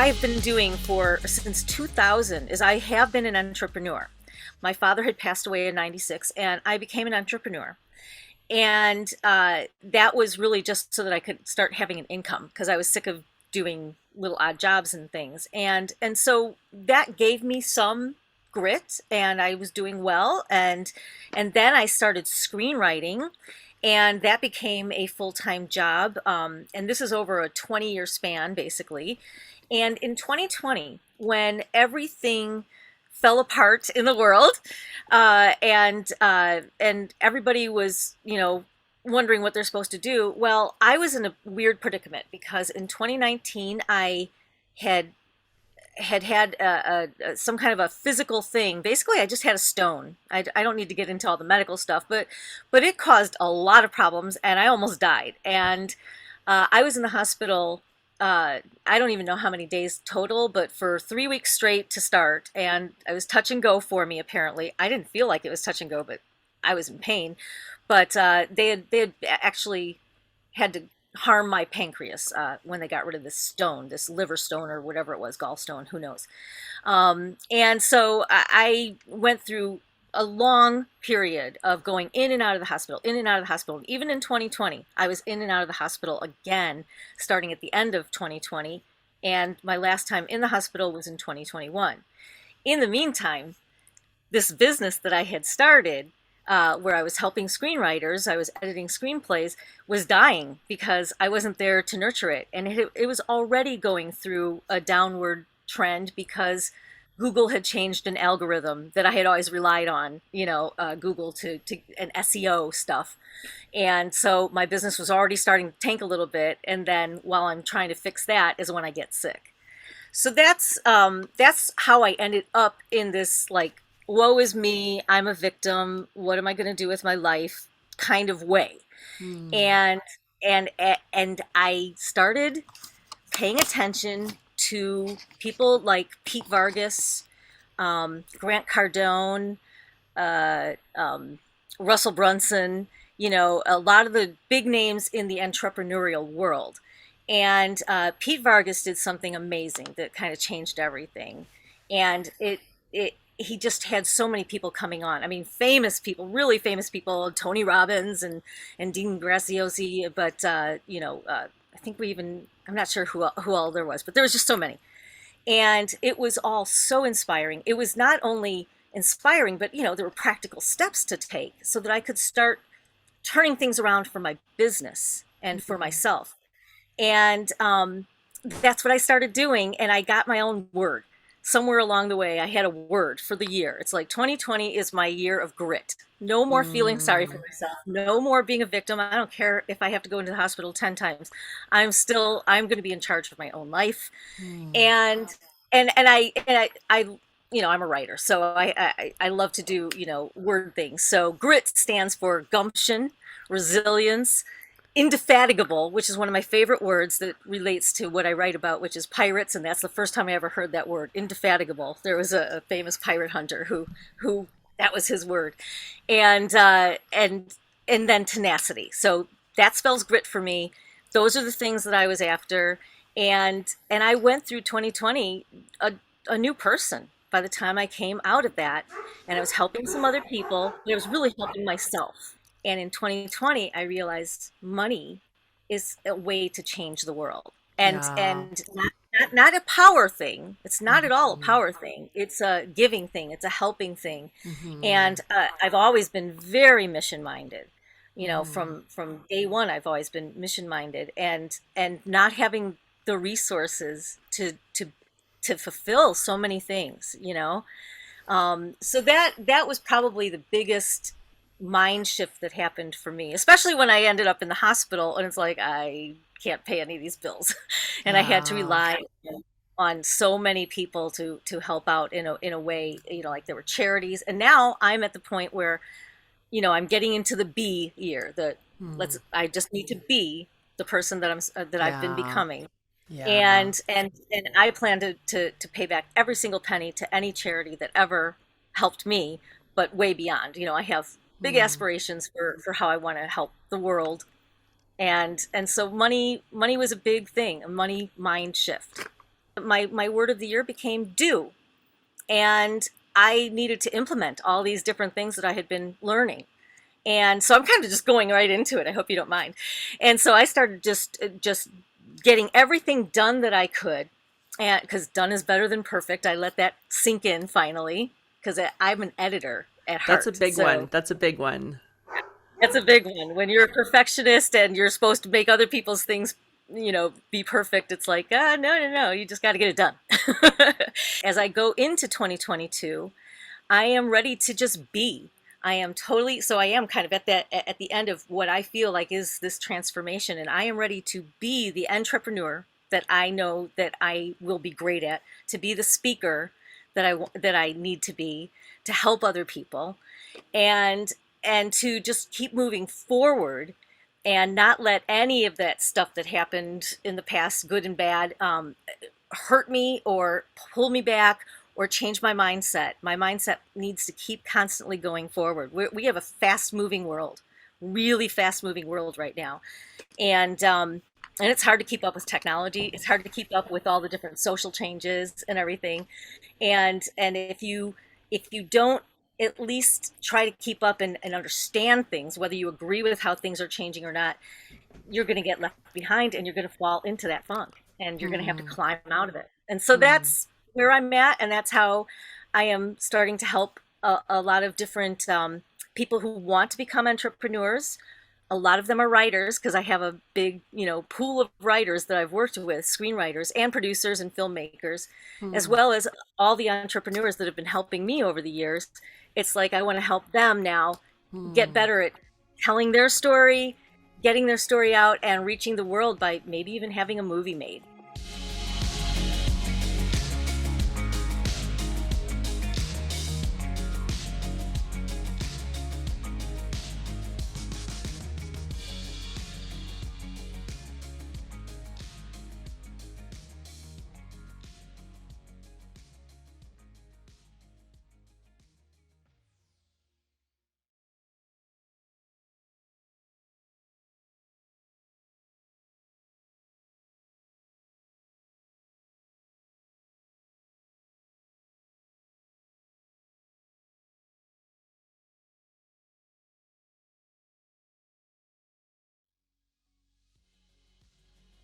I've been doing since 2000 is I have been an entrepreneur. My father had passed away in 96 and I became an entrepreneur. And that was really just so that I could start having an income because I was sick of doing little odd jobs and things. And so that gave me some grit and I was doing well. And then I started screenwriting and that became a full-time job. And this is over a 20-year span, basically. And in 2020, when everything fell apart in the world, and everybody was, wondering what they're supposed to do. Well, I was in a weird predicament because in 2019 I had some kind of a physical thing. Basically, I just had a stone. I don't need to get into all the medical stuff, but it caused a lot of problems, and I almost died. And I was in the hospital. I don't even know how many days total, but for 3 weeks straight to start. And it was touch and go for me, apparently. I didn't feel like it was touch and go, but I was in pain. But they had actually had to harm my pancreas when they got rid of this stone, this liver stone or whatever it was, gallstone, who knows. And so I went through a long period of going in and out of the hospital, in and out of the hospital. Even in 2020, I was in and out of the hospital again, starting at the end of 2020. And my last time in the hospital was in 2021. In the meantime, this business that I had started, where I was helping screenwriters, I was editing screenplays, was dying because I wasn't there to nurture it. And it was already going through a downward trend because Google had changed an algorithm that I had always relied on, Google to and SEO stuff. And so my business was already starting to tank a little bit. And then while I'm trying to fix that is when I get sick. So that's how I ended up in this, like, woe is me, I'm a victim, what am I going to do with my life kind of way. And I started paying attention to people like Pete Vargas, Grant Cardone, Russell Brunson, a lot of the big names in the entrepreneurial world. And Pete Vargas did something amazing that kind of changed everything. And he just had so many people coming on. I mean, famous people, really famous people, Tony Robbins and Dean Graziosi, but I think I'm not sure who all there was, but there was just so many. And it was all so inspiring. It was not only inspiring, but there were practical steps to take so that I could start turning things around for my business and for myself. And that's what I started doing. And I got my own word. Somewhere along the way, I had a word for the year. It's like 2020 is my year of grit. No more feeling sorry for myself. No more being a victim. I don't care if I have to go into the hospital 10 times. I'm going to be in charge of my own life. And I I'm a writer, so I love to do, word things. So grit stands for gumption, resilience, indefatigable, which is one of my favorite words that relates to what I write about, which is pirates, and that's the first time I ever heard that word, indefatigable. There was a famous pirate hunter who that was his word, and then tenacity. So that spells grit for me. Those are the things that I was after, and I went through 2020 a new person by the time I came out of that, and I was helping some other people, but I was really helping myself. And in 2020, I realized money is a way to change the world, and not a power thing. It's not at all a power thing. It's a giving thing. It's a helping thing. And I've always been very mission minded. From day one, I've always been mission minded, and not having the resources to fulfill so many things. So that was probably the biggest mind shift that happened for me, especially when I ended up in the hospital and it's like I can't pay any of these bills and I had to rely on so many people to help out in a way, like there were charities. And now I'm at the point where I'm getting into the be year, I just need to be the person that I've been becoming. And I plan to pay back every single penny to any charity that ever helped me, but way beyond. I have big aspirations for how I want to help the world. And so money was a big thing, a money mind shift. my word of the year became do. And I needed to implement all these different things that I had been learning. And so I'm kind of just going right into it. I hope you don't mind. And so I started just getting everything done that I could, and because done is better than perfect. I let that sink in finally, because I'm an editor at That's a heart. big one. So That's a big one. that's a big one. When you're a perfectionist and you're supposed to make other people's things, be perfect, it's like, no, no, no, you just got to get it done. As I go into 2022, I am ready to just be. I am totally, so I am kind of at the end of what I feel like is this transformation, and I am ready to be the entrepreneur that I know that I will be great at, to be the speaker that I need to be, to help other people, and to just keep moving forward and not let any of that stuff that happened in the past, good and bad, hurt me or pull me back or change my mindset. My mindset needs to keep constantly going forward. We have a fast moving world, really fast moving world right now. And it's hard to keep up with technology. It's hard to keep up with all the different social changes and everything. And if you don't at least try to keep up and understand things, whether you agree with how things are changing or not, you're going to get left behind and you're going to fall into that funk and you're going to have to Hmm. climb out of it. And so Hmm. that's where I'm at. And that's how I am starting to help a lot of different people who want to become entrepreneurs. A lot of them are writers because I have a big, pool of writers that I've worked with, screenwriters and producers and filmmakers, as Hmm. well as all the entrepreneurs that have been helping me over the years. It's like I want to help them now get Hmm. better at telling their story, getting their story out, and reaching the world by maybe even having a movie made.